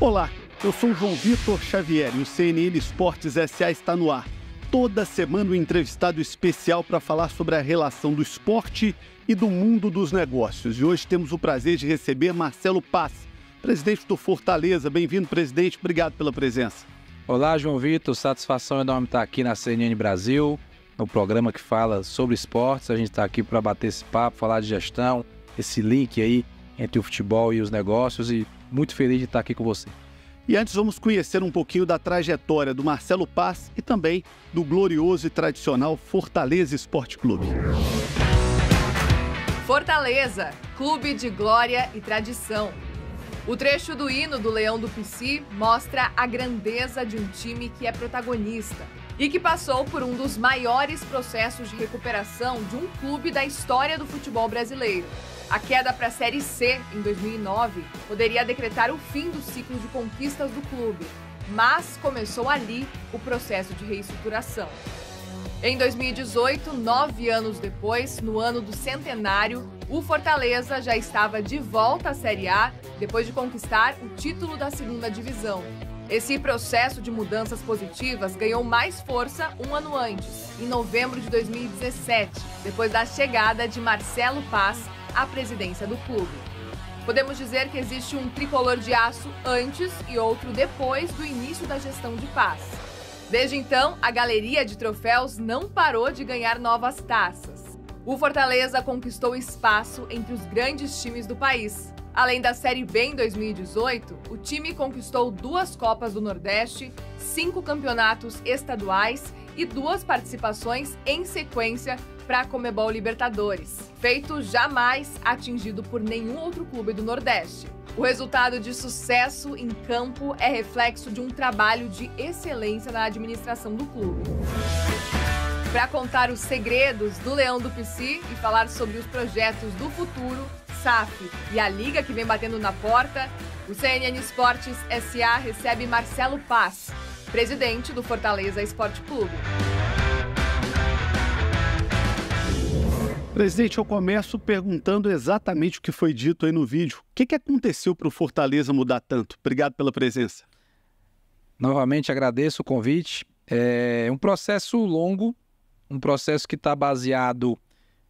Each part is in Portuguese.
Olá, eu sou o João Vitor Xavier e o CNN Esportes S.A. está no ar. Toda semana um entrevistado especial para falar sobre a relação do esporte e do mundo dos negócios. E hoje temos o prazer de receber Marcelo Paz, presidente do Fortaleza. Bem-vindo, presidente. Obrigado pela presença. Olá, João Vitor. Satisfação enorme estar aqui na CNN Brasil, no programa que fala sobre esportes. A gente está aqui para bater esse papo, falar de gestão, esse link aí entre o futebol e os negócios, e muito feliz de estar aqui com você. E antes vamos conhecer um pouquinho da trajetória do Marcelo Paz e também do glorioso e tradicional Fortaleza Esporte Clube. Fortaleza, clube de glória e tradição. O trecho do hino do Leão do Pici mostra a grandeza de um time que é protagonista e que passou por um dos maiores processos de recuperação de um clube da história do futebol brasileiro. A queda para a Série C em 2009 poderia decretar o fim do ciclo de conquistas do clube, mas começou ali o processo de reestruturação. Em 2018, 9 anos depois, no ano do centenário, o Fortaleza já estava de volta à Série A depois de conquistar o título da segunda divisão. Esse processo de mudanças positivas ganhou mais força um ano antes, em novembro de 2017, depois da chegada de Marcelo Paz à presidência do clube. Podemos dizer que existe um tricolor de aço antes e outro depois do início da gestão de Paz. Desde então, a galeria de troféus não parou de ganhar novas taças. O Fortaleza conquistou espaço entre os grandes times do país. Além da Série B em 2018, o time conquistou 2 Copas do Nordeste, 5 campeonatos estaduais e 2 participações em sequência para a Conmebol Libertadores, feito jamais atingido por nenhum outro clube do Nordeste. O resultado de sucesso em campo é reflexo de um trabalho de excelência na administração do clube. Para contar os segredos do Leão do Pici e falar sobre os projetos do futuro, SAF e a liga que vem batendo na porta, o CNN Esportes S.A. recebe Marcelo Paz, presidente do Fortaleza Esporte Clube. Presidente, eu começo perguntando exatamente o que foi dito aí no vídeo. O que aconteceu para o Fortaleza mudar tanto? Obrigado pela presença. Novamente agradeço o convite. É um processo longo, um processo que está baseado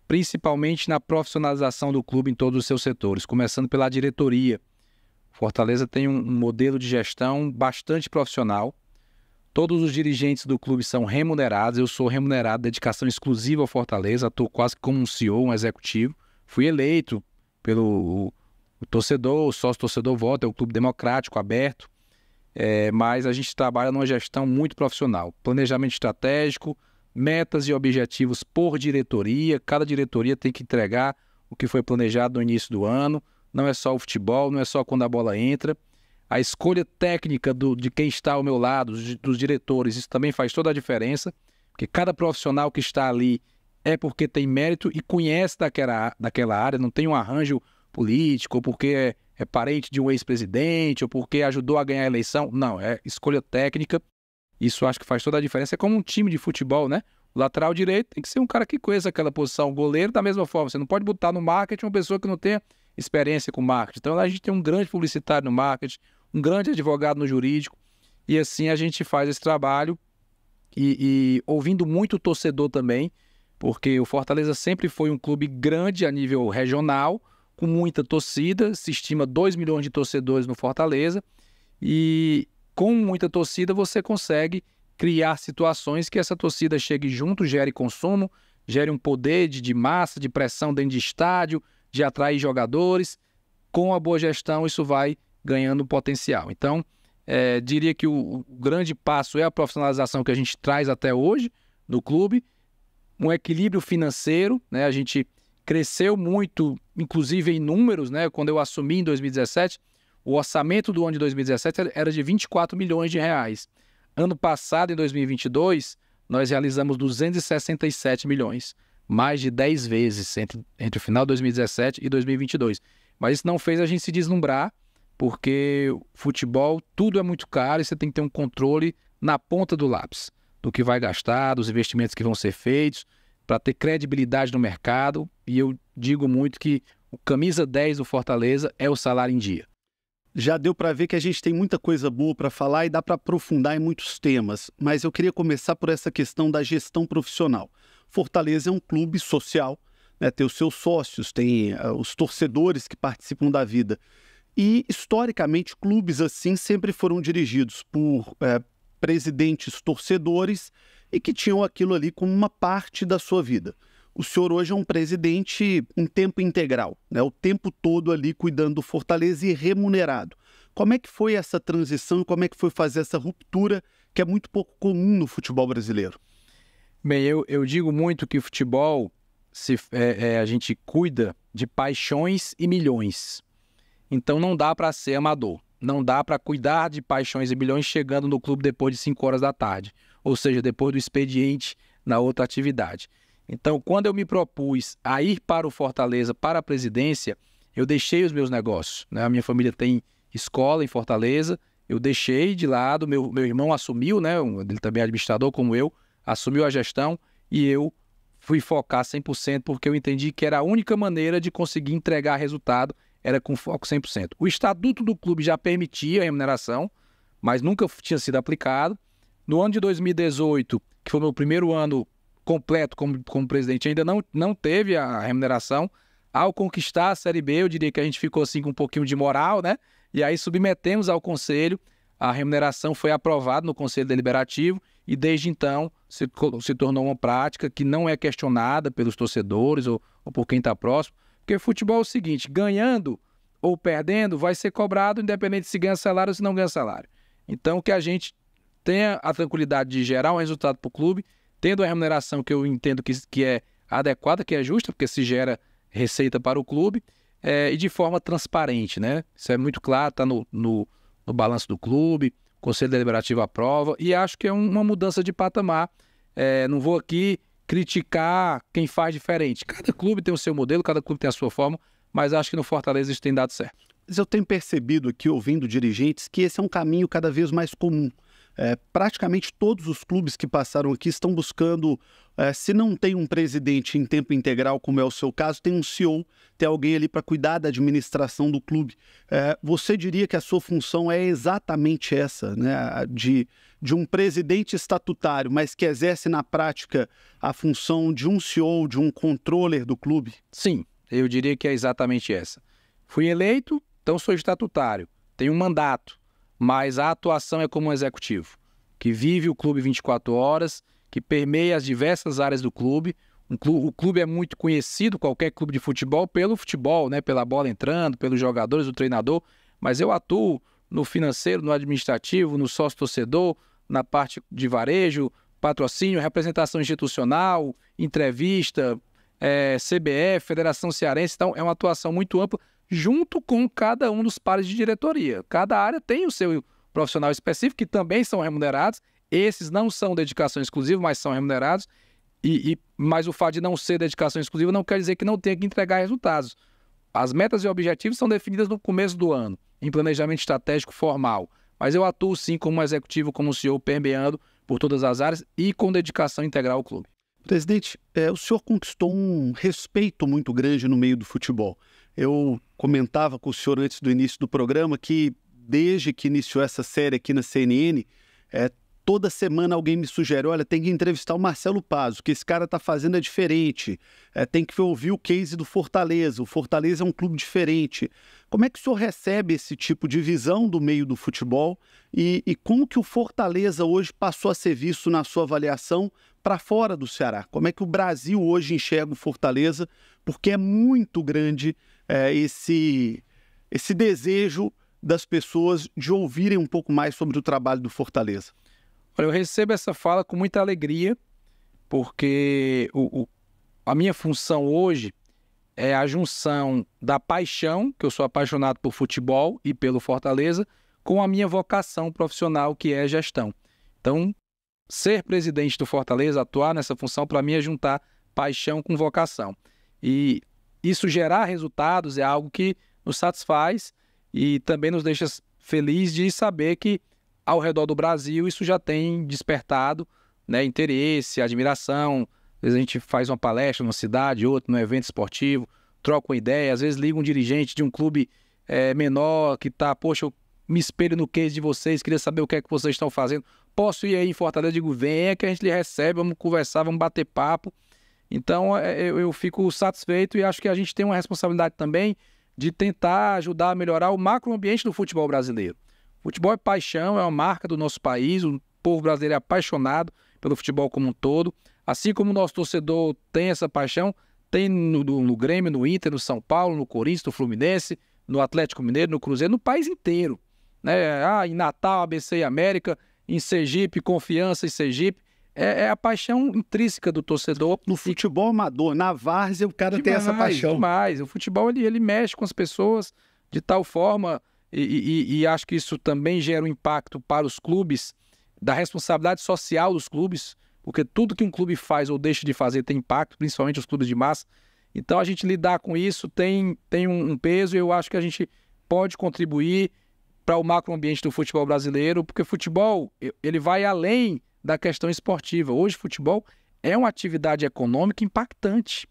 principalmente na profissionalização do clube em todos os seus setores, começando pela diretoria. Fortaleza tem um modelo de gestão bastante profissional. Todos os dirigentes do clube são remunerados. Eu sou remunerado, dedicação exclusiva ao Fortaleza, estou quase como um CEO, um executivo. Fui eleito pelo o torcedor, o sócio-torcedor vota, é um clube democrático, aberto, mas a gente trabalha numa gestão muito profissional. Planejamento estratégico, metas e objetivos por diretoria. Cada diretoria tem que entregar o que foi planejado no início do ano. Não é só o futebol, não é só quando a bola entra. A escolha técnica de quem está ao meu lado, dos diretores, isso também faz toda a diferença, porque cada profissional que está ali é porque tem mérito e conhece daquela área, não tem um arranjo político, ou porque é parente de um ex-presidente, ou porque ajudou a ganhar a eleição. Não, é escolha técnica. Isso acho que faz toda a diferença. É como um time de futebol, né? O lateral direito tem que ser um cara que conheça aquela posição. O goleiro, da mesma forma. Você não pode botar no marketing uma pessoa que não tenha experiência com marketing. Então, a gente tem um grande publicitário no marketing, um grande advogado no jurídico, e assim a gente faz esse trabalho e ouvindo muito o torcedor também, porque o Fortaleza sempre foi um clube grande a nível regional, com muita torcida, se estima 2 milhões de torcedores no Fortaleza, e com muita torcida você consegue criar situações que essa torcida chegue junto, gere consumo, gere um poder de massa, de pressão dentro de estádio, de atrair jogadores. Com a boa gestão isso vai ganhando potencial. Então, diria que o grande passo é a profissionalização que a gente traz até hoje no clube, um equilíbrio financeiro, né? A gente cresceu muito, inclusive em números, né? Quando eu assumi em 2017, o orçamento do ano de 2017 era de 24 milhões de reais. Ano passado, em 2022, nós realizamos 267 milhões, mais de 10 vezes entre o final de 2017 e 2022. Mas isso não fez a gente se deslumbrar, porque futebol, tudo é muito caro e você tem que ter um controle na ponta do lápis, do que vai gastar, dos investimentos que vão ser feitos, para ter credibilidade no mercado. E eu digo muito que o camisa 10 do Fortaleza é o salário em dia. Já deu para ver que a gente tem muita coisa boa para falar e dá para aprofundar em muitos temas, mas eu queria começar por essa questão da gestão profissional. Fortaleza é um clube social, né? Tem os seus sócios, tem os torcedores que participam da vida. E, historicamente, clubes assim sempre foram dirigidos por presidentes torcedores e que tinham aquilo ali como uma parte da sua vida. O senhor hoje é um presidente em tempo integral, né? O tempo todo ali cuidando do Fortaleza e remunerado. Como é que foi essa transição e como é que foi fazer essa ruptura que é muito pouco comum no futebol brasileiro? Bem, eu digo muito que o futebol, a gente cuida de paixões e milhões. Então não dá para ser amador. Não dá para cuidar de paixões e milhões chegando no clube depois de 5 horas da tarde. Ou seja, depois do expediente na outra atividade. Então, quando eu me propus a ir para o Fortaleza, para a presidência, eu deixei os meus negócios, né? A minha família tem escola em Fortaleza, eu deixei de lado, meu irmão assumiu, né? Ele também é administrador como eu, assumiu a gestão e eu fui focar 100% porque eu entendi que era a única maneira de conseguir entregar resultado, era com foco 100%. O estatuto do clube já permitia a remuneração, mas nunca tinha sido aplicado. No ano de 2018, que foi o meu primeiro ano completo como presidente, ainda não teve a remuneração. Ao conquistar a Série B, eu diria que a gente ficou assim com um pouquinho de moral, né? E aí submetemos ao Conselho, a remuneração foi aprovada no Conselho Deliberativo e desde então se tornou uma prática que não é questionada pelos torcedores ou por quem está próximo, porque futebol é o seguinte, ganhando ou perdendo vai ser cobrado independente se ganha salário ou se não ganha salário. Então que a gente tenha a tranquilidade de gerar um resultado para o clube, tendo a remuneração que eu entendo que é adequada, que é justa, porque se gera receita para o clube, e de forma transparente, né? Isso é muito claro, está no balanço do clube, o Conselho Deliberativo aprova, e acho que é uma mudança de patamar. Não vou aqui criticar quem faz diferente. Cada clube tem o seu modelo, cada clube tem a sua forma, mas acho que no Fortaleza isso tem dado certo. Mas eu tenho percebido aqui, ouvindo dirigentes, que esse é um caminho cada vez mais comum. Praticamente todos os clubes que passaram aqui estão buscando, se não tem um presidente em tempo integral, como é o seu caso, tem um CEO, tem alguém ali para cuidar da administração do clube. Você diria que a sua função é exatamente essa, né? De um presidente estatutário, mas que exerce na prática a função de um CEO, de um controller do clube? Sim, eu diria que é exatamente essa. Fui eleito, então sou estatutário, tenho um mandato. Mas a atuação é como um executivo, que vive o clube 24 horas, que permeia as diversas áreas do clube. O clube é muito conhecido, qualquer clube de futebol, pelo futebol, né? Pela bola entrando, pelos jogadores, do treinador, mas eu atuo no financeiro, no administrativo, no sócio-torcedor, na parte de varejo, patrocínio, representação institucional, entrevista, CBF, Federação Cearense, então é uma atuação muito ampla, junto com cada um dos pares de diretoria. Cada área tem o seu profissional específico, que também são remunerados. Esses não são dedicação exclusiva, mas são remunerados. Mas o fato de não ser dedicação exclusiva não quer dizer que não tenha que entregar resultados. As metas e objetivos são definidas no começo do ano, em planejamento estratégico formal. Mas eu atuo sim como executivo, como CEO, permeando por todas as áreas e com dedicação integral ao clube. Presidente, o senhor conquistou um respeito muito grande no meio do futebol. Eu comentava com o senhor antes do início do programa que, desde que iniciou essa série aqui na CNN, toda semana alguém me sugere, olha, tem que entrevistar o Marcelo Paz, o que esse cara está fazendo é diferente, tem que ouvir o case do Fortaleza, o Fortaleza é um clube diferente. Como é que o senhor recebe esse tipo de visão do meio do futebol e como que o Fortaleza hoje passou a ser visto na sua avaliação para fora do Ceará? Como é que o Brasil hoje enxerga o Fortaleza? Porque é muito grande esse desejo das pessoas de ouvirem um pouco mais sobre o trabalho do Fortaleza. Olha, eu recebo essa fala com muita alegria, porque a minha função hoje é a junção da paixão, que eu sou apaixonado por futebol e pelo Fortaleza, com a minha vocação profissional, que é gestão. Então, ser presidente do Fortaleza, atuar nessa função, para mim é juntar paixão com vocação. E isso gerar resultados é algo que nos satisfaz e também nos deixa feliz de saber que ao redor do Brasil isso já tem despertado, né, interesse, admiração. Às vezes a gente faz uma palestra numa cidade, outra, num evento esportivo, troca uma ideia, às vezes liga um dirigente de um clube menor, que tá, poxa, eu me espelho no case de vocês, queria saber o que é que vocês estão fazendo. Posso ir aí em Fortaleza? Eu digo, venha que a gente lhe recebe, vamos conversar, vamos bater papo. Então, eu fico satisfeito e acho que a gente tem uma responsabilidade também de tentar ajudar a melhorar o macroambiente do futebol brasileiro. Futebol é paixão, é uma marca do nosso país, o povo brasileiro é apaixonado pelo futebol como um todo. Assim como o nosso torcedor tem essa paixão, tem no Grêmio, no Inter, no São Paulo, no Corinthians, no Fluminense, no Atlético Mineiro, no Cruzeiro, no país inteiro. Né? Em Natal, ABC e América, em Sergipe, Confiança e Sergipe. É a paixão intrínseca do torcedor. No futebol amador, na várzea, o cara tem essa paixão. Demais. O futebol, ele mexe com as pessoas de tal forma, e acho que isso também gera um impacto para os clubes, da responsabilidade social dos clubes, porque tudo que um clube faz ou deixa de fazer tem impacto, principalmente os clubes de massa. Então, a gente lidar com isso tem um peso, e eu acho que a gente pode contribuir para o macroambiente do futebol brasileiro, porque o futebol, ele vai além da questão esportiva. Hoje, futebol é uma atividade econômica impactante.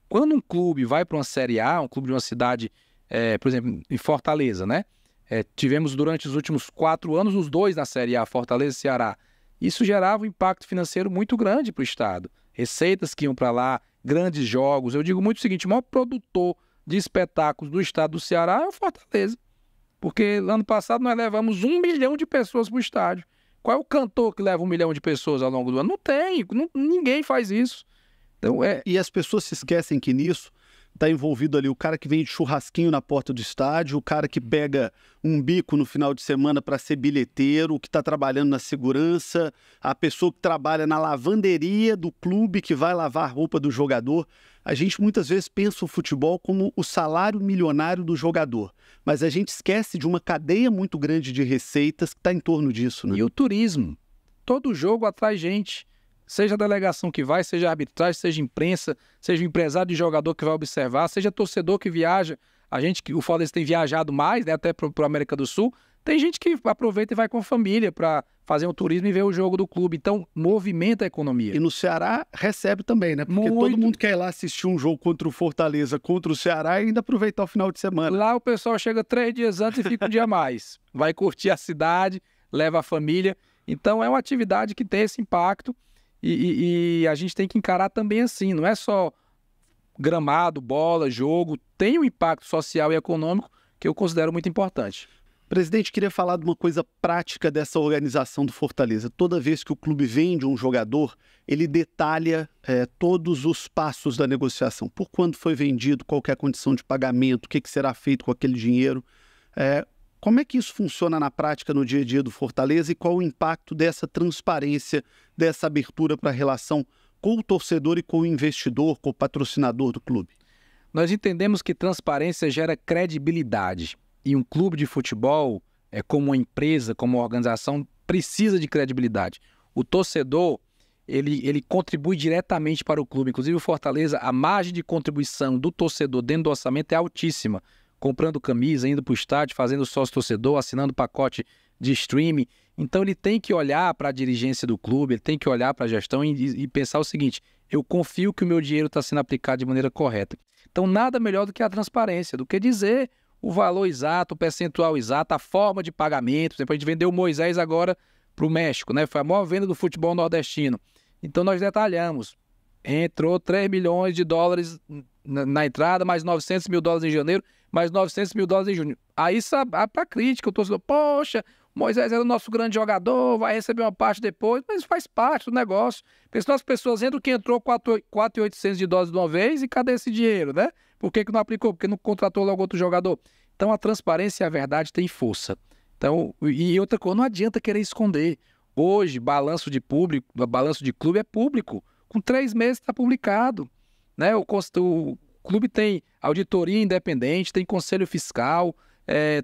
Quando um clube vai para uma Série A, um clube de uma cidade, por exemplo, em Fortaleza, né? Tivemos durante os últimos 4 anos os 2 na Série A, Fortaleza e Ceará. Isso gerava um impacto financeiro muito grande para o estado. Receitas que iam para lá, grandes jogos. Eu digo muito o seguinte, o maior produtor de espetáculos do estado do Ceará é o Fortaleza. Porque ano passado nós levamos 1 milhão de pessoas para o estádio. Qual é o cantor que leva 1 milhão de pessoas ao longo do ano? Não tem, ninguém faz isso. Então, E as pessoas se esquecem que nisso está envolvido ali o cara que vende churrasquinho na porta do estádio, o cara que pega um bico no final de semana para ser bilheteiro, o que está trabalhando na segurança, a pessoa que trabalha na lavanderia do clube que vai lavar a roupa do jogador. A gente muitas vezes pensa o futebol como o salário milionário do jogador, mas a gente esquece de uma cadeia muito grande de receitas que está em torno disso, né? E o turismo. Todo jogo atrai gente. Seja a delegação que vai, seja a arbitragem, seja a imprensa, seja o empresário de jogador que vai observar, seja torcedor que viaja. O Fortaleza tem viajado mais, né, até para a América do Sul. Tem gente que aproveita e vai com a família para fazer um turismo e ver o jogo do clube. Então, movimenta a economia. E no Ceará recebe também, né? Porque todo mundo quer ir lá assistir um jogo contra o Fortaleza, contra o Ceará e ainda aproveitar o final de semana. Lá o pessoal chega 3 dias antes e fica um dia a mais. Vai curtir a cidade, leva a família. Então, é uma atividade que tem esse impacto. E a gente tem que encarar também assim, não é só gramado, bola, jogo, tem um impacto social e econômico que eu considero muito importante. Presidente, queria falar de uma coisa prática dessa organização do Fortaleza. Toda vez que o clube vende um jogador, ele detalha todos os passos da negociação. Por quando foi vendido, qual que é a condição de pagamento, o que será feito com aquele dinheiro. Como é que isso funciona na prática no dia a dia do Fortaleza e qual o impacto dessa transparência, dessa abertura para a relação com o torcedor e com o investidor, com o patrocinador do clube? Nós entendemos que transparência gera credibilidade e um clube de futebol, como uma empresa, como uma organização, precisa de credibilidade. O torcedor, ele contribui diretamente para o clube. Inclusive o Fortaleza, a margem de contribuição do torcedor dentro do orçamento é altíssima. Comprando camisa, indo para o estádio, fazendo sócio-torcedor, assinando pacote de streaming. Então ele tem que olhar para a dirigência do clube, ele tem que olhar para a gestão e pensar o seguinte, eu confio que o meu dinheiro está sendo aplicado de maneira correta. Então nada melhor do que a transparência, do que dizer o valor exato, o percentual exato, a forma de pagamento. Por exemplo, a gente vendeu o Moisés agora para o México, né? Foi a maior venda do futebol nordestino. Então nós detalhamos, entrou 3 milhões de dólares na entrada, mais 900 mil dólares em janeiro, mais 900 mil dólares em junho. Aí para crítica, o torcedor, poxa, Moisés era o nosso grande jogador, vai receber uma parte depois, mas faz parte do negócio. Senão as pessoas entram que entrou 4.800 de dólares de uma vez e cadê esse dinheiro, né? Por que não aplicou? Porque não contratou logo outro jogador? Então a transparência e a verdade têm força. Então, e outra coisa, não adianta querer esconder. Hoje, balanço de clube é público. Com 3 meses está publicado. Né? O clube tem auditoria independente, tem conselho fiscal,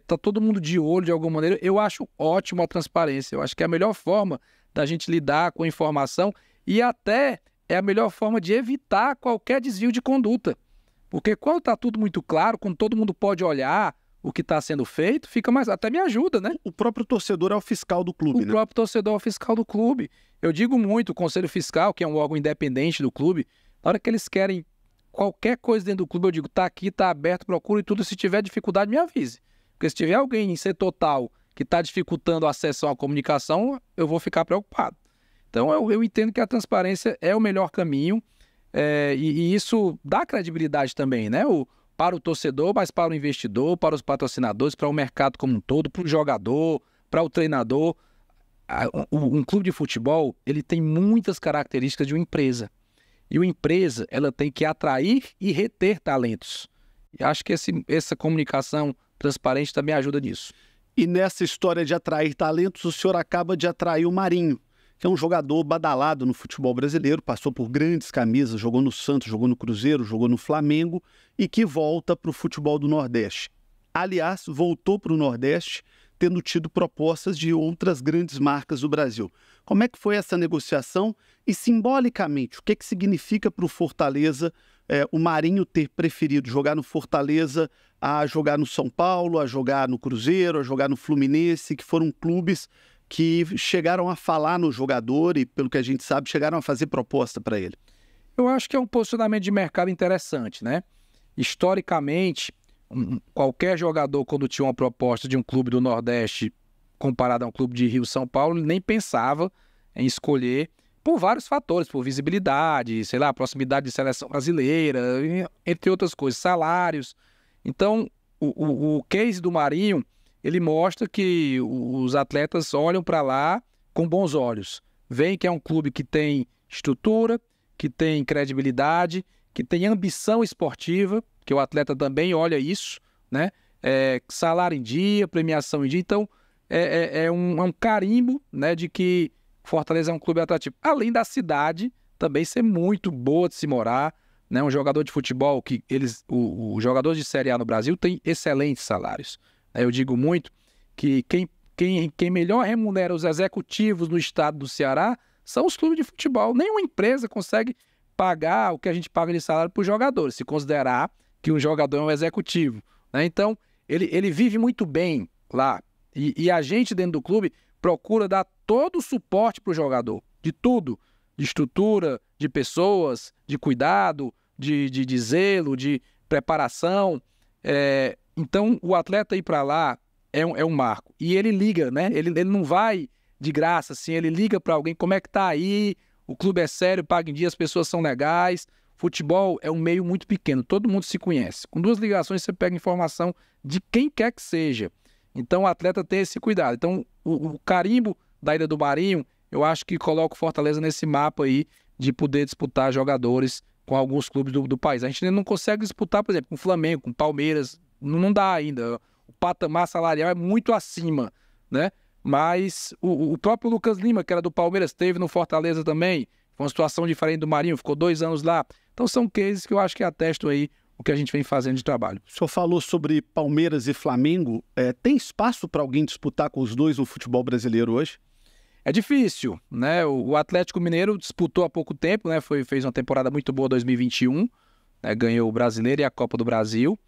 tá todo mundo de olho de alguma maneira. Eu acho ótimo a transparência. Eu acho que é a melhor forma da gente lidar com a informação e até é a melhor forma de evitar qualquer desvio de conduta. Porque quando está tudo muito claro, quando todo mundo pode olhar o que está sendo feito, fica mais... Até me ajuda, né? O próprio torcedor é o fiscal do clube, né? O próprio torcedor é o fiscal do clube. Eu digo muito, o Conselho Fiscal, que é um órgão independente do clube, na hora que eles querem qualquer coisa dentro do clube, eu digo, tá aqui, tá aberto, procure tudo. Se tiver dificuldade, me avise. Porque se tiver alguém em setor tal que está dificultando a acesso à comunicação, eu vou ficar preocupado. Então, eu entendo que a transparência é o melhor caminho e isso dá credibilidade também, né? Para o torcedor, mas para o investidor, para os patrocinadores, para o mercado como um todo, para o jogador, para o treinador. Um clube de futebol, ele tem muitas características de uma empresa. E uma empresa, ela tem que atrair e reter talentos. E acho que essa comunicação transparente também ajuda nisso. E nessa história de atrair talentos, o senhor acaba de atrair o Marinho, que é um jogador badalado no futebol brasileiro, passou por grandes camisas, jogou no Santos, jogou no Cruzeiro, jogou no Flamengo e que volta para o futebol do Nordeste. Aliás, voltou para o Nordeste tendo tido propostas de outras grandes marcas do Brasil. Como é que foi essa negociação e, simbolicamente, o que significa para o Fortaleza o Marinho ter preferido jogar no Fortaleza a jogar no São Paulo, a jogar no Cruzeiro, a jogar no Fluminense, que foram clubes que chegaram a falar no jogador e, pelo que a gente sabe, chegaram a fazer proposta para ele? Eu acho que é um posicionamento de mercado interessante, né? Historicamente, qualquer jogador, quando tinha uma proposta de um clube do Nordeste comparado a um clube de Rio, São Paulo, nem pensava em escolher por vários fatores, por visibilidade, sei lá, proximidade de seleção brasileira, entre outras coisas, salários. Então, o case do Marinho, ele mostra que os atletas olham para lá com bons olhos. Veem que é um clube que tem estrutura, que tem credibilidade, que tem ambição esportiva, que o atleta também olha isso, né? Salário em dia, premiação em dia. Então, é um carimbo, né, de que Fortaleza é um clube atrativo. Além da cidade também ser muito boa de se morar, né? Um jogador de futebol, que os jogadores de Série A no Brasil têm excelentes salários. Eu digo muito que quem melhor remunera os executivos no estado do Ceará são os clubes de futebol. Nenhuma empresa consegue pagar o que a gente paga de salário para os jogadores, se considerar que um jogador é um executivo, né? Então, ele vive muito bem lá. E a gente dentro do clube procura dar todo o suporte para o jogador, de tudo, de estrutura, de pessoas, de cuidado, de zelo, de preparação. Então, o atleta ir para lá é um marco. E ele liga, né? Ele não vai de graça, assim, ele liga para alguém, como é que tá aí? O clube é sério, paga em dia, as pessoas são legais. Futebol é um meio muito pequeno, todo mundo se conhece. Com 2 ligações você pega informação de quem quer que seja. Então o atleta tem esse cuidado. Então o carimbo da Ilha do Marinho, eu acho que coloca o Fortaleza nesse mapa aí de poder disputar jogadores com alguns clubes do país. A gente ainda não consegue disputar, por exemplo, com o Flamengo, com o Palmeiras, não dá ainda. O patamar salarial é muito acima, né? Mas o próprio Lucas Lima, que era do Palmeiras, esteve no Fortaleza também. Foi uma situação diferente do Marinho, ficou 2 anos lá. Então são cases que eu acho que atestam aí o que a gente vem fazendo de trabalho. O senhor falou sobre Palmeiras e Flamengo. Tem espaço para alguém disputar com os dois no futebol brasileiro hoje? É difícil, né? O Atlético Mineiro disputou há pouco tempo, né? Fez uma temporada muito boa em 2021, né? Ganhou o Brasileiro e a Copa do Brasil.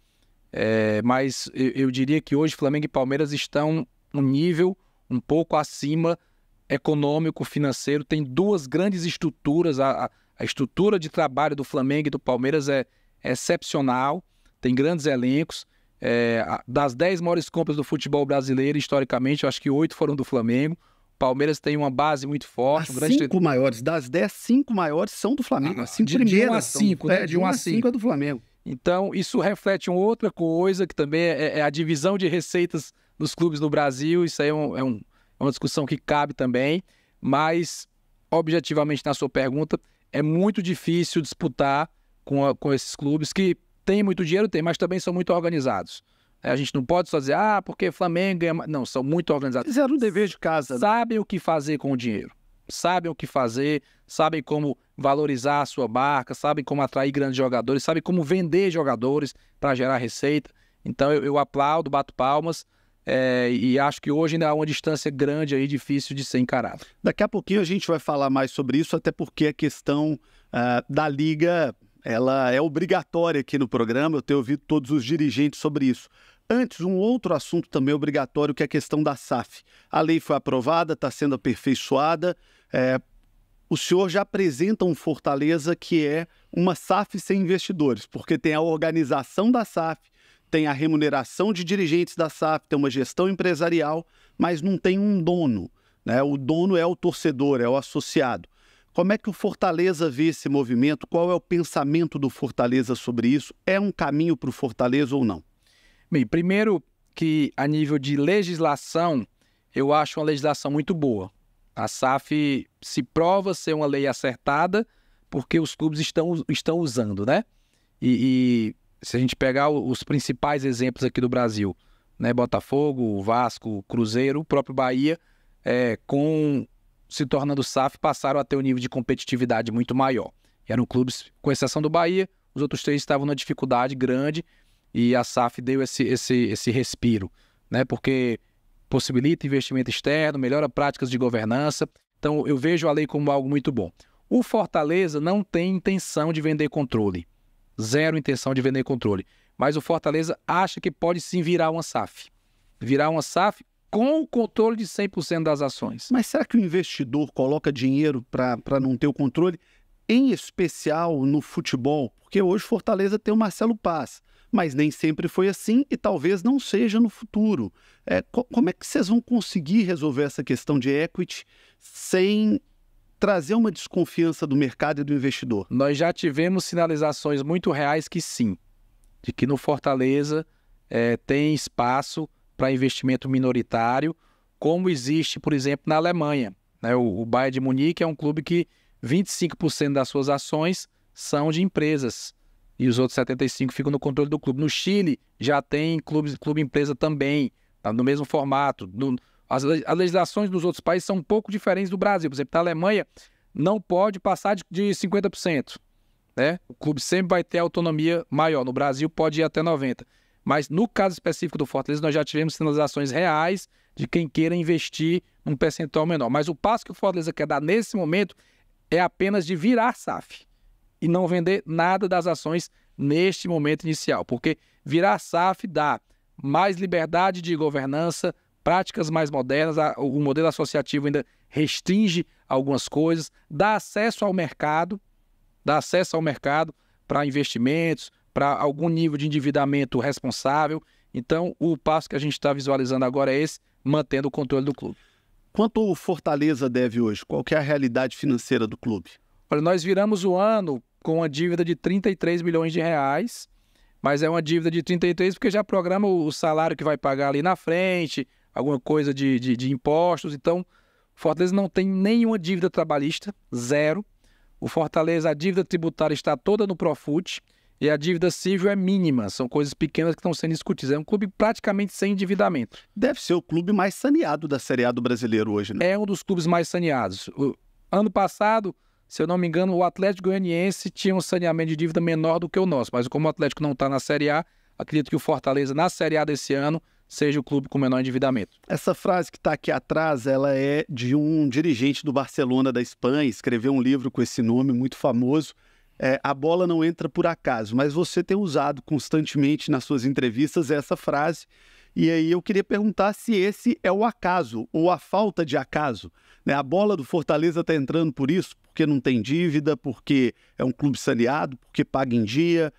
Mas eu diria que hoje Flamengo e Palmeiras estão num nível um pouco acima econômico, financeiro. Tem 2 grandes estruturas. A estrutura de trabalho do Flamengo e do Palmeiras é excepcional, tem grandes elencos. Das 10 maiores compras do futebol brasileiro, historicamente, eu acho que 8 foram do Flamengo. O Palmeiras tem uma base muito forte. Das 10, 5 maiores são do Flamengo. De 1 a 5, né? De 1 a 5 é do Flamengo. Então, isso reflete uma outra coisa, que também é a divisão de receitas dos clubes no Brasil. Isso aí é uma discussão que cabe também, mas, objetivamente, na sua pergunta, é muito difícil disputar com esses clubes que têm muito dinheiro, mas também são muito organizados. A gente não pode só dizer, porque Flamengo ganha... Não, são muito organizados. Fizeram o dever de casa. Sabem o que fazer com o dinheiro. Sabem o que fazer, sabem como valorizar a sua marca, sabem como atrair grandes jogadores, sabem como vender jogadores para gerar receita. Então eu aplaudo, bato palmas, e acho que hoje ainda há uma distância grande aí, difícil de ser encarada. Daqui a pouquinho a gente vai falar mais sobre isso, até porque a questão da Liga, ela é obrigatória aqui no programa. Eu tenho ouvido todos os dirigentes sobre isso. Antes, um outro assunto também obrigatório, que é a questão da SAF. A lei foi aprovada, está sendo aperfeiçoada. O senhor já apresenta um Fortaleza que é uma SAF sem investidores, porque tem a organização da SAF, tem a remuneração de dirigentes da SAF, tem uma gestão empresarial, mas não tem um dono, né? O dono é o torcedor, é o associado. Como é que o Fortaleza vê esse movimento? Qual é o pensamento do Fortaleza sobre isso? É um caminho para o Fortaleza ou não? Bem, primeiro que a nível de legislação, eu acho uma legislação muito boa. A SAF se prova ser uma lei acertada porque os clubes estão usando, né? E se a gente pegar os principais exemplos aqui do Brasil, né? Botafogo, Vasco, Cruzeiro, o próprio Bahia, se tornando SAF, passaram a ter um nível de competitividade muito maior. Eram clubes, com exceção do Bahia, os outros três estavam numa dificuldade grande e a SAF deu esse respiro, né? Porque possibilita investimento externo, melhora práticas de governança. Então, eu vejo a lei como algo muito bom. O Fortaleza não tem intenção de vender controle. Zero intenção de vender controle. Mas o Fortaleza acha que pode sim virar uma SAF. Virar uma SAF com o controle de 100% das ações. Mas será que o investidor coloca dinheiro para não ter o controle? Em especial no futebol, porque hoje Fortaleza tem o Marcelo Paz, mas nem sempre foi assim e talvez não seja no futuro. Como é que vocês vão conseguir resolver essa questão de equity sem trazer uma desconfiança do mercado e do investidor? Nós já tivemos sinalizações muito reais que sim, de que no Fortaleza tem espaço para investimento minoritário, como existe, por exemplo, na Alemanha, né? O Bayern de Munique é um clube que 25% das suas ações são de empresas e os outros 75% ficam no controle do clube. No Chile já tem clube-empresa também, tá no mesmo formato. As legislações dos outros países são um pouco diferentes do Brasil. Por exemplo, na Alemanha não pode passar de 50%. Né? O clube sempre vai ter autonomia maior. No Brasil pode ir até 90%. Mas no caso específico do Fortaleza, nós já tivemos sinalizações reais de quem queira investir num percentual menor. Mas o passo que o Fortaleza quer dar nesse momento é apenas de virar SAF e não vender nada das ações neste momento inicial. Porque virar SAF dá mais liberdade de governança, práticas mais modernas, o modelo associativo ainda restringe algumas coisas, dá acesso ao mercado para investimentos, para algum nível de endividamento responsável. Então, o passo que a gente está visualizando agora é esse, mantendo o controle do clube. Quanto o Fortaleza deve hoje? Qual que é a realidade financeira do clube? Olha, nós viramos o ano com uma dívida de 33 milhões de reais, mas é uma dívida de 33 porque já programa o salário que vai pagar ali na frente, alguma coisa de impostos. Então, o Fortaleza não tem nenhuma dívida trabalhista, zero. O Fortaleza, a dívida tributária está toda no Profut e a dívida civil é mínima. São coisas pequenas que estão sendo discutidas. É um clube praticamente sem endividamento. Deve ser o clube mais saneado da Série A do brasileiro hoje, né? É um dos clubes mais saneados. Ano passado, se eu não me engano, o Atlético Goianiense tinha um saneamento de dívida menor do que o nosso. Mas como o Atlético não está na Série A, acredito que o Fortaleza, na Série A desse ano, seja o clube com menor endividamento. Essa frase que está aqui atrás, ela é de um dirigente do Barcelona da Espanha, escreveu um livro com esse nome muito famoso. A bola não entra por acaso, mas você tem usado constantemente nas suas entrevistas essa frase, e aí eu queria perguntar se esse é o acaso, ou a falta de acaso, né? A bola do Fortaleza está entrando por isso, porque não tem dívida, porque é um clube saneado, porque paga em dia,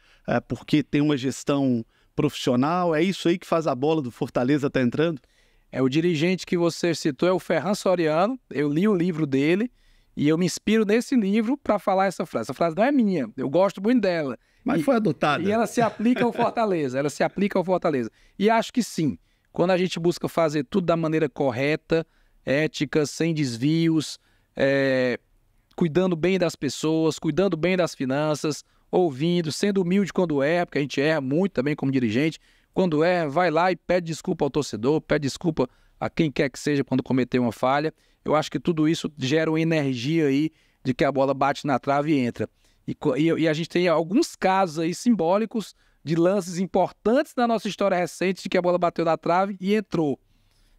porque tem uma gestão profissional, é isso aí que faz a bola do Fortaleza estar entrando? O dirigente que você citou é o Ferran Soriano, eu li o livro dele, e eu me inspiro nesse livro para falar essa frase. Essa frase não é minha, eu gosto muito dela. Mas foi adotada. E ela se aplica ao Fortaleza, E acho que sim, quando a gente busca fazer tudo da maneira correta, ética, sem desvios, cuidando bem das pessoas, cuidando bem das finanças, ouvindo, sendo humilde quando erra, porque a gente erra muito também como dirigente. Quando erra, vai lá e pede desculpa ao torcedor, pede desculpa a quem quer que seja quando cometer uma falha. Eu acho que tudo isso gera uma energia aí de que a bola bate na trave e entra. E a gente tem alguns casos aí simbólicos de lances importantes na nossa história recente de que a bola bateu na trave e entrou.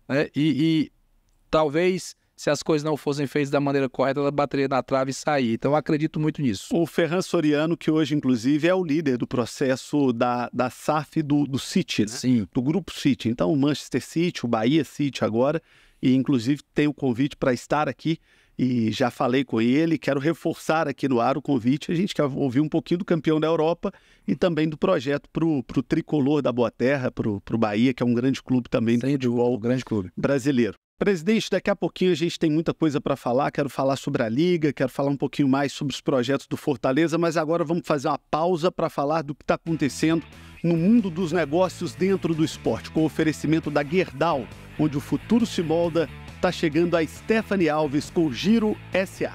Né? E talvez, se as coisas não fossem feitas da maneira correta, ela bateria na trave e sair. Então eu acredito muito nisso. O Ferran Soriano, que hoje, inclusive, é o líder do processo da SAF do City, né? Sim. Do Grupo City. Então o Manchester City, o Bahia City agora, e inclusive tem o convite para estar aqui e já falei com ele, quero reforçar aqui no ar o convite. A gente quer ouvir um pouquinho do campeão da Europa e também do projeto para o tricolor da Boa Terra, para o Bahia, que é um grande clube também do futebol brasileiro. Presidente, daqui a pouquinho a gente tem muita coisa para falar, quero falar sobre a Liga, quero falar um pouquinho mais sobre os projetos do Fortaleza, mas agora vamos fazer uma pausa para falar do que está acontecendo no mundo dos negócios dentro do esporte, com o oferecimento da Gerdau, onde o futuro se molda. Está chegando a Stephanie Alves com o Giro SA.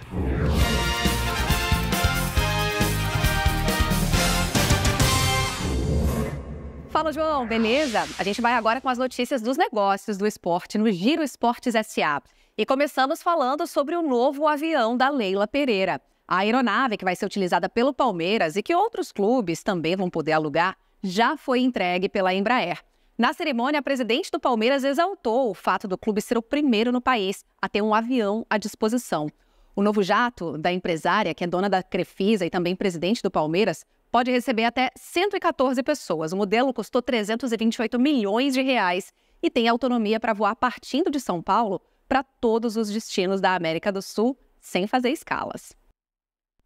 Fala, João, beleza? A gente vai agora com as notícias dos negócios do esporte no Giro Esportes SA. E começamos falando sobre o novo avião da Leila Pereira. A aeronave que vai ser utilizada pelo Palmeiras e que outros clubes também vão poder alugar já foi entregue pela Embraer. Na cerimônia, a presidente do Palmeiras exaltou o fato do clube ser o primeiro no país a ter um avião à disposição. O novo jato da empresária, que é dona da Crefisa e também presidente do Palmeiras, pode receber até 114 pessoas. O modelo custou 328 milhões de reais e tem autonomia para voar partindo de São Paulo para todos os destinos da América do Sul, sem fazer escalas.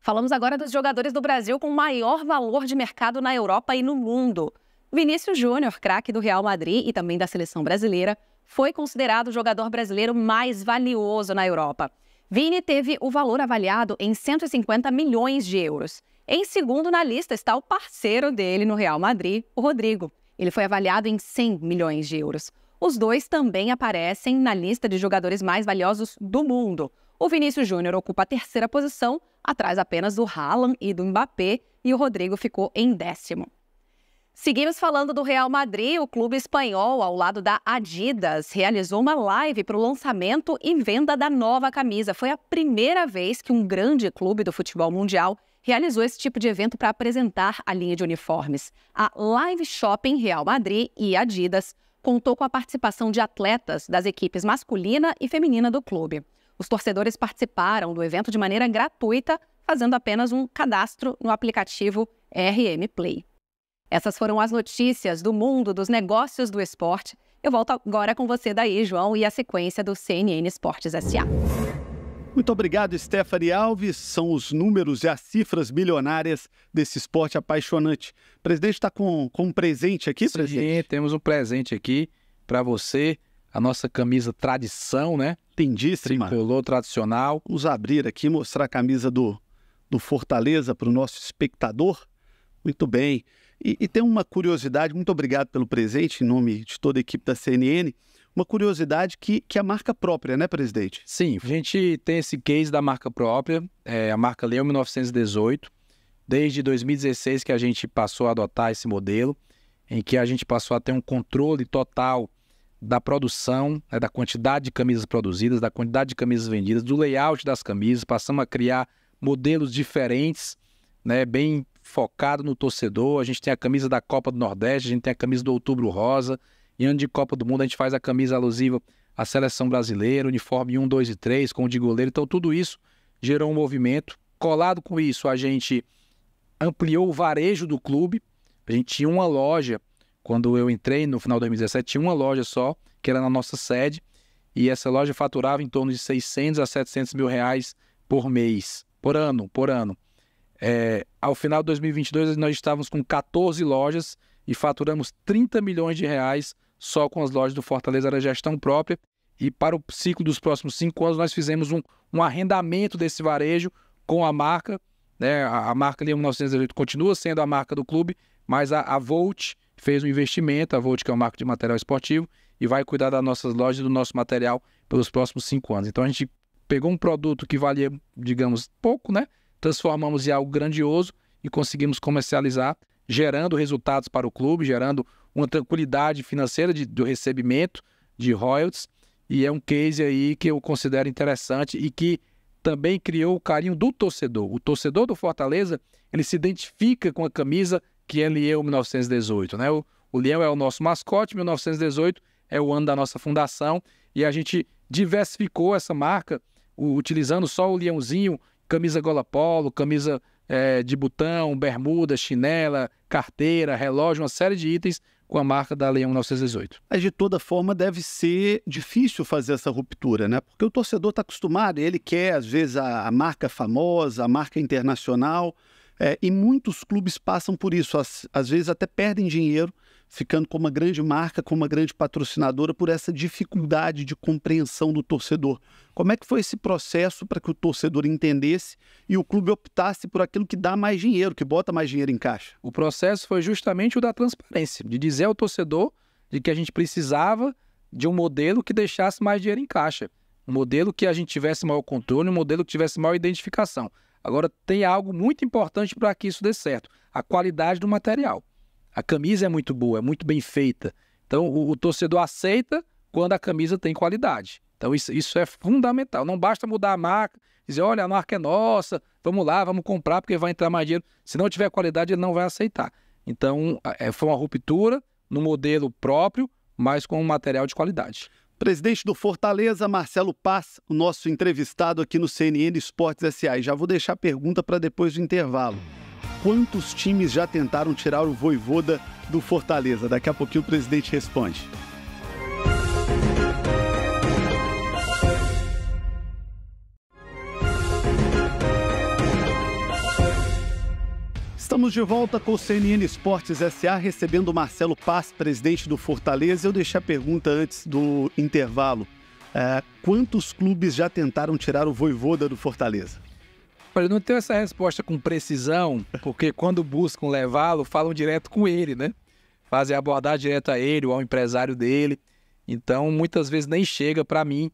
Falamos agora dos jogadores do Brasil com maior valor de mercado na Europa e no mundo. Vinícius Júnior, craque do Real Madrid e também da seleção brasileira, foi considerado o jogador brasileiro mais valioso na Europa. Vini teve o valor avaliado em 150 milhões de euros. Em segundo na lista está o parceiro dele no Real Madrid, o Rodrigo. Ele foi avaliado em 100 milhões de euros. Os dois também aparecem na lista de jogadores mais valiosos do mundo. O Vinícius Júnior ocupa a terceira posição, atrás apenas do Haaland e do Mbappé, e o Rodrigo ficou em 10º. Seguimos falando do Real Madrid. O clube espanhol, ao lado da Adidas, realizou uma live para o lançamento e venda da nova camisa. Foi a primeira vez que um grande clube do futebol mundial realizou esse tipo de evento para apresentar a linha de uniformes. A Live Shopping Real Madrid e Adidas contou com a participação de atletas das equipes masculina e feminina do clube. Os torcedores participaram do evento de maneira gratuita, fazendo apenas um cadastro no aplicativo RM Play. Essas foram as notícias do mundo dos negócios do esporte. Eu volto agora com você daí, João, e a sequência do CNN Esportes SA. Muito obrigado, Stephanie Alves. São os números e as cifras milionárias desse esporte apaixonante. O presidente está com um presente aqui, presidente? Sim, temos um presente aqui para você. A nossa camisa tradição, né? Lindíssima. Tricolor tradicional. Vamos abrir aqui, mostrar a camisa do Fortaleza para o nosso espectador. Muito bem. E tem uma curiosidade, muito obrigado pelo presente, em nome de toda a equipe da CNN, uma curiosidade que é a marca própria, né, presidente? Sim, a gente tem esse case da marca própria, a marca Leão 1918, desde 2016 que a gente passou a adotar esse modelo, em que a gente passou a ter um controle total da produção, da quantidade de camisas produzidas, da quantidade de camisas vendidas, do layout das camisas, passamos a criar modelos diferentes, né, bem focado no torcedor. A gente tem a camisa da Copa do Nordeste, a gente tem a camisa do Outubro Rosa, e ano de Copa do Mundo a gente faz a camisa alusiva à seleção brasileira, uniforme 1, 2 e 3, com o de goleiro. Então tudo isso gerou um movimento. Colado com isso, a gente ampliou o varejo do clube. A gente tinha uma loja, quando eu entrei no final de 2017, tinha uma loja só, que era na nossa sede, e essa loja faturava em torno de 600 a 700 mil reais por mês, por ano. Ao final de 2022, nós estávamos com 14 lojas e faturamos 30 milhões de reais só com as lojas do Fortaleza, era gestão própria. E para o ciclo dos próximos 5 anos, nós fizemos um arrendamento desse varejo com a marca, né? A marca Leão 1918 continua sendo a marca do clube, mas a Volt fez um investimento, a Volt, que é uma marca de material esportivo, e vai cuidar das nossas lojas e do nosso material pelos próximos 5 anos. Então a gente pegou um produto que valia, digamos, pouco, né? Transformamos em algo grandioso e conseguimos comercializar, gerando resultados para o clube, gerando uma tranquilidade financeira do recebimento de royalties, e é um case aí que eu considero interessante e que também criou o carinho do torcedor. O torcedor do Fortaleza, ele se identifica com a camisa que é Leão 1918, né? O Leão é o nosso mascote, 1918 é o ano da nossa fundação, e a gente diversificou essa marca, utilizando só o leãozinho, camisa gola polo, camisa de botão, bermuda, chinela, carteira, relógio, uma série de itens com a marca da Leão 1918. Mas de toda forma deve ser difícil fazer essa ruptura, né? Porque o torcedor está acostumado, ele quer às vezes a marca famosa, a marca internacional, e muitos clubes passam por isso, às vezes até perdem dinheiro, ficando com uma grande marca, com uma grande patrocinadora, por essa dificuldade de compreensão do torcedor. Como é que foi esse processo para que o torcedor entendesse e o clube optasse por aquilo que dá mais dinheiro, que bota mais dinheiro em caixa? O processo foi justamente o da transparência, de dizer ao torcedor de que a gente precisava de um modelo que deixasse mais dinheiro em caixa, um modelo que a gente tivesse maior controle, um modelo que tivesse maior identificação. Agora, tem algo muito importante para que isso dê certo, a qualidade do material. A camisa é muito boa, é muito bem feita. Então, o torcedor aceita quando a camisa tem qualidade. Então, isso é fundamental. Não basta mudar a marca, dizer, olha, a marca é nossa, vamos lá, vamos comprar porque vai entrar mais dinheiro. Se não tiver qualidade, ele não vai aceitar. Então, foi uma ruptura no modelo próprio, mas com um material de qualidade. Presidente do Fortaleza, Marcelo Paz, o nosso entrevistado aqui no CNN Esportes S.A. E já vou deixar a pergunta para depois do intervalo. Quantos times já tentaram tirar o Vojvoda do Fortaleza? Daqui a pouquinho o presidente responde. Estamos de volta com o CNN Esportes S.A. recebendo o Marcelo Paz, presidente do Fortaleza. Eu deixei a pergunta antes do intervalo. Quantos clubes já tentaram tirar o Vojvoda do Fortaleza? Olha, eu não tenho essa resposta com precisão, porque quando buscam levá-lo, falam direto com ele, né? Fazem abordagem direto a ele ou ao empresário dele. Então, muitas vezes nem chega para mim.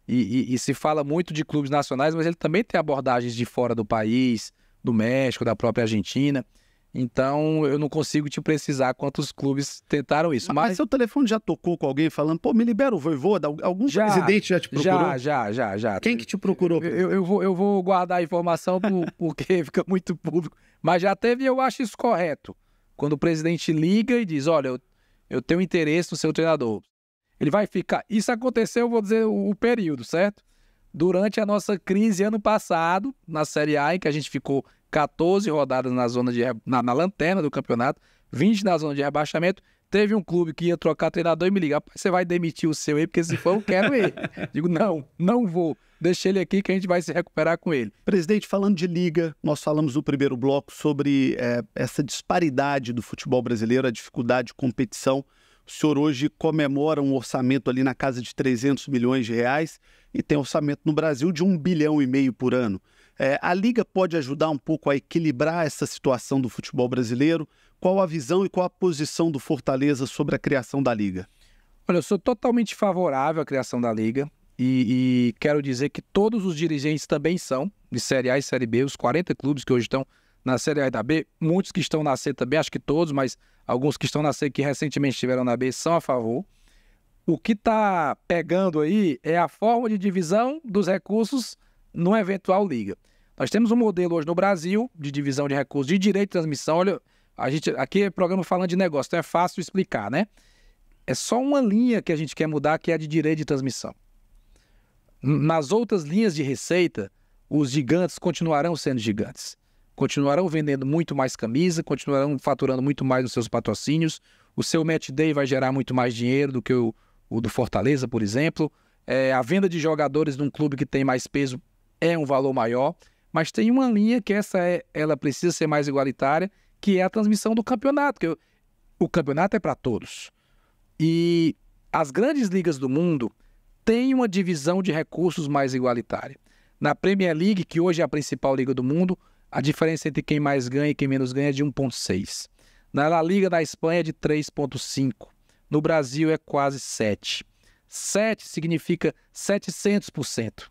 E se fala muito de clubes nacionais, mas ele também tem abordagens de fora do país, do México, da própria Argentina. Então, eu não consigo te precisar quantos clubes tentaram isso. Mas seu telefone já tocou com alguém falando, pô, me libera o Vojvoda? Algum presidente já te procurou? Já. Quem que te procurou? Eu vou guardar a informação porque fica muito público. Mas já teve, eu acho isso correto. Quando o presidente liga e diz, olha, eu tenho interesse no seu treinador. Ele vai ficar... Isso aconteceu, vou dizer, o período, certo? Durante a nossa crise ano passado, na Série A, em que a gente ficou 14 rodadas na lanterna do campeonato, 20 na zona de rebaixamento, teve um clube que ia trocar treinador e me liga, rapaz, você vai demitir o seu aí, porque se for eu quero ele. Digo, não vou, deixa ele aqui que a gente vai se recuperar com ele. Presidente, falando de liga, nós falamos no primeiro bloco sobre essa disparidade do futebol brasileiro, a dificuldade de competição. O senhor hoje comemora um orçamento ali na casa de 300 milhões de reais e tem orçamento no Brasil de 1,5 bilhão por ano. A Liga pode ajudar um pouco a equilibrar essa situação do futebol brasileiro? Qual a visão e qual a posição do Fortaleza sobre a criação da Liga? Olha, eu sou totalmente favorável à criação da Liga e quero dizer que todos os dirigentes também são, de Série A e Série B, os 40 clubes que hoje estão na Série A e da B, muitos que estão na C também, acho que todos, mas alguns que estão na C que recentemente estiveram na B são a favor. O que está pegando aí é a forma de divisão dos recursos numa eventual liga. Nós temos um modelo hoje no Brasil de divisão de recursos de direito de transmissão. Olha, aqui é programa falando de negócio, então é fácil explicar, né? É só uma linha que a gente quer mudar, que é a de direito de transmissão. Nas outras linhas de receita, os gigantes continuarão sendo gigantes. Continuarão vendendo muito mais camisa, continuarão faturando muito mais nos seus patrocínios. O seu match day vai gerar muito mais dinheiro do que o do Fortaleza, por exemplo. A venda de jogadores num clube que tem mais peso é um valor maior. Mas tem uma linha que ela precisa ser mais igualitária, que é a transmissão do campeonato. Que o campeonato é para todos. E as grandes ligas do mundo têm uma divisão de recursos mais igualitária. Na Premier League, que hoje é a principal liga do mundo, a diferença entre quem mais ganha e quem menos ganha é de 1,6. Na La Liga da Espanha é de 3,5. No Brasil é quase 7. 7 significa 700%.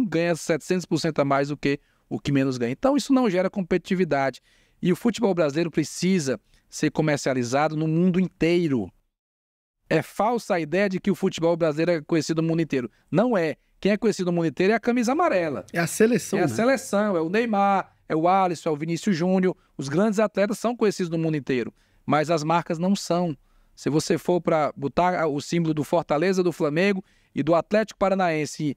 Ganha 700% a mais do que o que menos ganha. Então isso não gera competitividade. E o futebol brasileiro precisa ser comercializado no mundo inteiro. É falsa a ideia de que o futebol brasileiro é conhecido no mundo inteiro. Não é. Quem é conhecido no mundo inteiro é a camisa amarela. É a seleção. É a seleção, é o Neymar, é o Alisson, é o Vinícius Júnior. Os grandes atletas são conhecidos no mundo inteiro, mas as marcas não são. Se você for para botar o símbolo do Fortaleza, do Flamengo e do Atlético Paranaense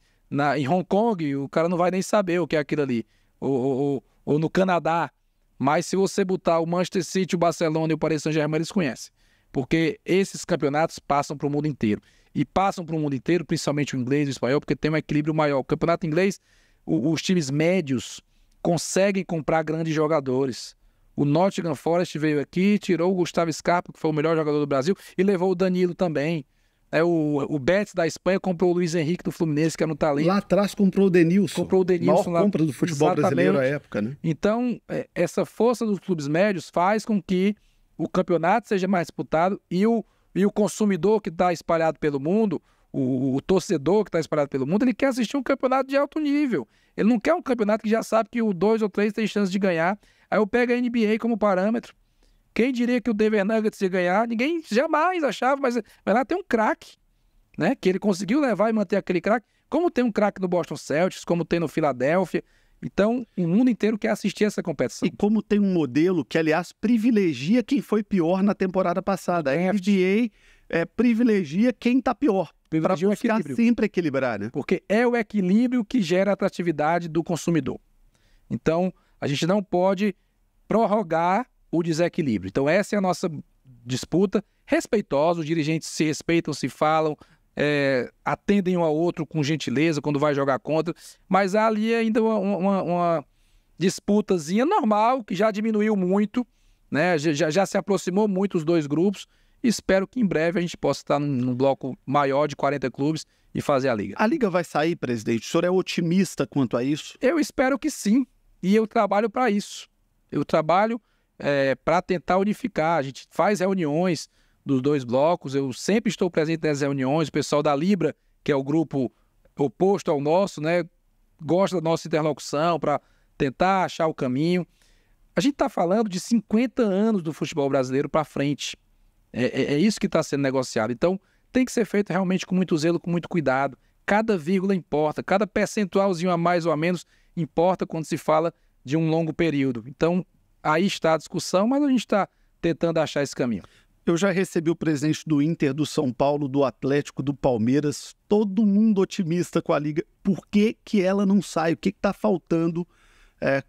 em Hong Kong, o cara não vai nem saber o que é aquilo ali. Ou no Canadá. Mas se você botar o Manchester City, o Barcelona e o Paris Saint-Germain, eles conhecem. porque esses campeonatos passam para o mundo inteiro. E passam para o mundo inteiro, principalmente o inglês e o espanhol, porque tem um equilíbrio maior. O campeonato inglês, os times médios conseguem comprar grandes jogadores. O Nottingham Forest veio aqui, tirou o Gustavo Scarpa, que foi o melhor jogador do Brasil, e levou o Danilo também. O Betis da Espanha comprou o Luiz Henrique do Fluminense, que era no talento. Lá atrás comprou o Denilson. Maior compra do futebol brasileiro à época, né? Então, essa força dos clubes médios faz com que o campeonato seja mais disputado e o consumidor que está espalhado pelo mundo, o torcedor que está espalhado pelo mundo, ele quer assistir um campeonato de alto nível. Ele não quer um campeonato que já sabe que o 2 ou 3 tem chance de ganhar. Aí eu pego a NBA como parâmetro. Quem diria que o Denver Nuggets ia ganhar? Ninguém jamais achava, mas lá tem um craque, né? Que ele conseguiu levar e manter aquele craque. Como tem um craque no Boston Celtics, como tem no Philadelphia. Então, o mundo inteiro quer assistir essa competição. E como tem um modelo que, aliás, privilegia quem foi pior na temporada passada. A NBA privilegia quem está pior. Para buscar sempre equilibrar, né? Porque é o equilíbrio que gera a atratividade do consumidor. Então, a gente não pode prorrogar o desequilíbrio. Então, essa é a nossa disputa respeitosa. Os dirigentes se respeitam, se falam, atendem um ao outro com gentileza quando vai jogar contra, mas há ali ainda uma disputazinha normal, que já diminuiu muito, né? Já se aproximou muito os dois grupos. Espero que em breve a gente possa estar num bloco maior de 40 clubes e fazer a Liga. A Liga vai sair, presidente? O senhor é otimista quanto a isso? Eu espero que sim, e eu trabalho para isso. Eu trabalho para tentar unificar. A gente faz reuniões dos dois blocos, eu sempre estou presente nas reuniões. O pessoal da Libra, que é o grupo oposto ao nosso, né, gosta da nossa interlocução para tentar achar o caminho. A gente está falando de 50 anos do futebol brasileiro para frente. É isso que está sendo negociado. Então, tem que ser feito realmente com muito zelo, com muito cuidado. Cada vírgula importa, cada percentualzinho a mais ou a menos importa quando se fala de um longo período. Então, aí está a discussão, mas a gente está tentando achar esse caminho. Eu já recebi o presidente do Inter, do São Paulo, do Atlético, do Palmeiras, todo mundo otimista com a Liga. Por que ela não sai? O que está faltando?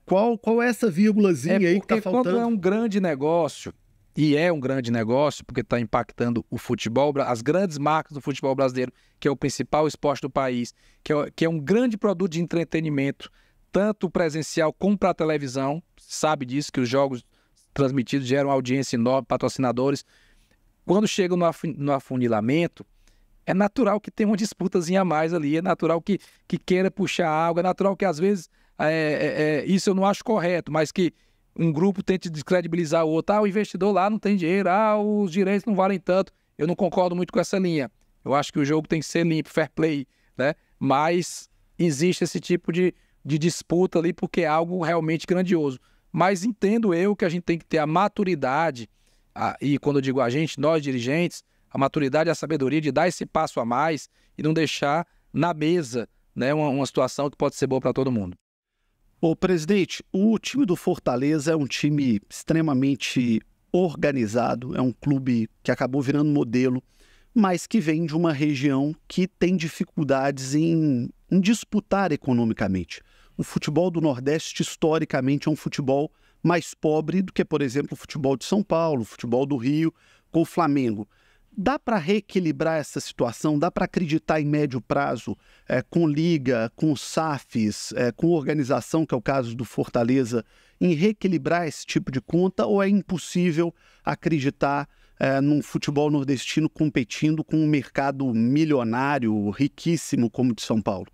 Qual é essa vírgulazinha aí que está faltando? Quando é um grande negócio, e é um grande negócio, porque está impactando o futebol, as grandes marcas do futebol brasileiro, que é o principal esporte do país, que é um grande produto de entretenimento, tanto presencial como para a televisão. Sabe disso, que os jogos transmitidos geram audiência enorme, patrocinadores. Quando chega no afunilamento, é natural que tenha uma disputazinha a mais ali, é natural que queira puxar algo, é natural que às vezes, isso eu não acho correto, mas que um grupo tente descredibilizar o outro. O investidor lá não tem dinheiro, os direitos não valem tanto. Eu não concordo muito com essa linha. Eu acho que o jogo tem que ser limpo, fair play, né? Mas existe esse tipo de disputa ali porque é algo realmente grandioso. Mas entendo eu que a gente tem que ter a maturidade, e quando eu digo a gente, nós dirigentes, a maturidade e a sabedoria de dar esse passo a mais e não deixar na mesa, né, uma situação que pode ser boa para todo mundo. Ô, presidente, o time do Fortaleza é um time extremamente organizado, é um clube que acabou virando modelo, mas que vem de uma região que tem dificuldades em disputar economicamente. O futebol do Nordeste, historicamente, é um futebol mais pobre do que, por exemplo, o futebol de São Paulo, o futebol do Rio, com o Flamengo. Dá para reequilibrar essa situação? Dá para acreditar em médio prazo, com liga, com SAFs, com organização, que é o caso do Fortaleza, em reequilibrar esse tipo de conta? Ou é impossível acreditar num futebol nordestino competindo com um mercado milionário, riquíssimo como o de São Paulo?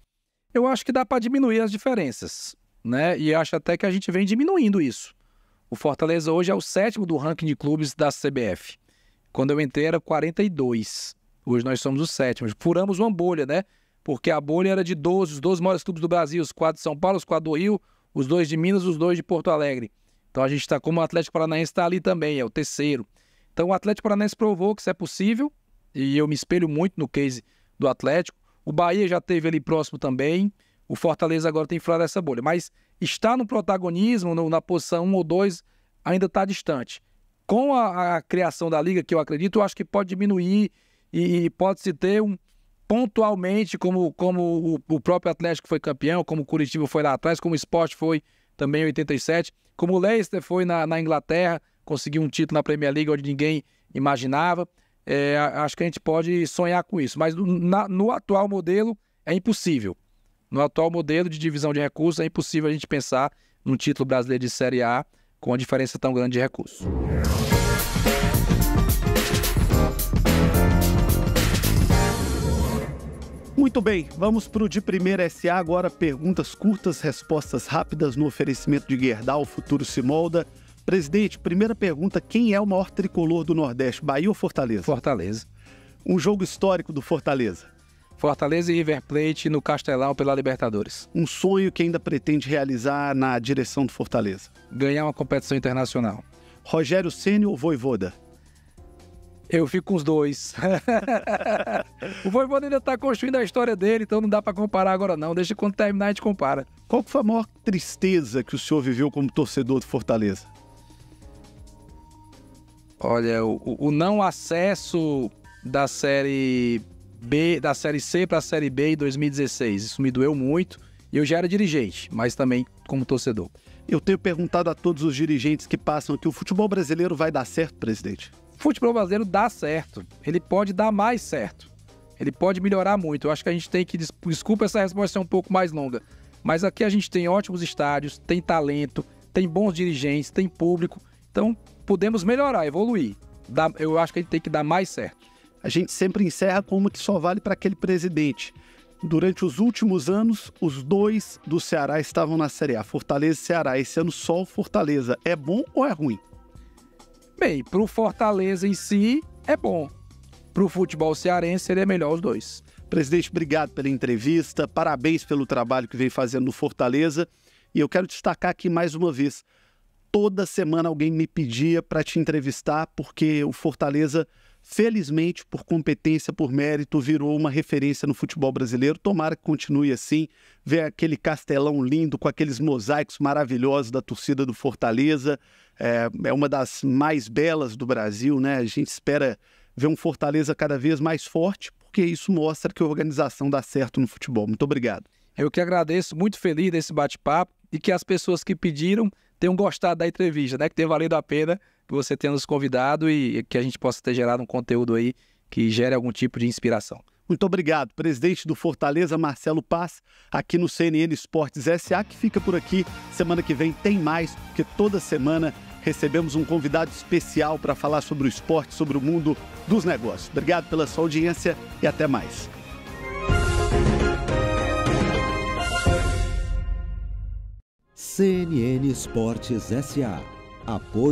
Eu acho que dá para diminuir as diferenças, né? E acho até que a gente vem diminuindo isso. O Fortaleza hoje é o 7º do ranking de clubes da CBF. Quando eu entrei era 42. Hoje nós somos os 7º. Furamos uma bolha, né? Porque a bolha era de 12, os 12 maiores clubes do Brasil, os 4 de São Paulo, os 4 do Rio, os 2 de Minas, os 2 de Porto Alegre. Então a gente está, como o Atlético Paranaense está ali também, é o 3º. Então o Atlético Paranaense provou que isso é possível, e eu me espelho muito no case do Atlético. O Bahia já esteve ali próximo também. O Fortaleza agora tem furado essa bolha. Mas estar no protagonismo, na posição 1 ou 2, ainda está distante. Com a criação da Liga, que eu acredito, eu acho que pode diminuir e pode-se ter pontualmente, como o próprio Atlético foi campeão, como o Curitiba foi lá atrás, como o Sport foi também em 87, como o Leicester foi na Inglaterra, conseguiu um título na Premier League onde ninguém imaginava. Acho que a gente pode sonhar com isso, mas no atual modelo é impossível. No atual modelo de divisão de recursos é impossível a gente pensar num título brasileiro de Série A com uma diferença tão grande de recursos. Muito bem, vamos para o De Primeira SA agora. Perguntas curtas, respostas rápidas no oferecimento de Gerdau, o futuro se molda. Presidente, primeira pergunta, quem é o maior tricolor do Nordeste, Bahia ou Fortaleza? Fortaleza. Um jogo histórico do Fortaleza. Fortaleza e River Plate no Castelão pela Libertadores. Um sonho que ainda pretende realizar na direção do Fortaleza. Ganhar uma competição internacional. Rogério Ceni ou Vojvoda? Eu fico com os dois. O Vojvoda ainda está construindo a história dele, então não dá para comparar agora não. Deixa quando terminar a gente compara. Qual que foi a maior tristeza que o senhor viveu como torcedor do Fortaleza? Olha, o não acesso da Série B, da Série C para a Série B em 2016. Isso me doeu muito e eu já era dirigente, mas também como torcedor. Eu tenho perguntado a todos os dirigentes que passam aqui, o futebol brasileiro vai dar certo, presidente? O futebol brasileiro dá certo. Ele pode dar mais certo. Ele pode melhorar muito. Eu acho que a gente tem que... Desculpa essa resposta ser um pouco mais longa, mas aqui a gente tem ótimos estádios, tem talento, tem bons dirigentes, tem público. Então, podemos melhorar, evoluir. Eu acho que a gente tem que dar mais certo. A gente sempre encerra com uma que só vale para aquele presidente. Durante os últimos anos, os dois do Ceará estavam na Série A, Fortaleza e Ceará. Esse ano só o Fortaleza. É bom ou é ruim? Bem, para o Fortaleza em si, é bom. Para o futebol cearense, seria melhor os dois. Presidente, obrigado pela entrevista. Parabéns pelo trabalho que vem fazendo no Fortaleza. E eu quero destacar aqui mais uma vez. Toda semana alguém me pedia para te entrevistar, porque o Fortaleza, felizmente, por competência, por mérito, virou uma referência no futebol brasileiro. Tomara que continue assim. Ver aquele Castelão lindo, com aqueles mosaicos maravilhosos da torcida do Fortaleza. É uma das mais belas do Brasil, né? A gente espera ver um Fortaleza cada vez mais forte, porque isso mostra que a organização dá certo no futebol. Muito obrigado. Eu que agradeço, muito feliz desse bate-papo e que as pessoas que pediram tenham gostado da entrevista, né? Que tenha valido a pena você ter nos convidado e que a gente possa ter gerado um conteúdo aí que gere algum tipo de inspiração. Muito obrigado. Presidente do Fortaleza, Marcelo Paz, aqui no CNN Esportes SA, que fica por aqui. Semana que vem tem mais, porque toda semana recebemos um convidado especial para falar sobre o esporte, sobre o mundo dos negócios. Obrigado pela sua audiência e até mais. CNN Esportes SA. Apoio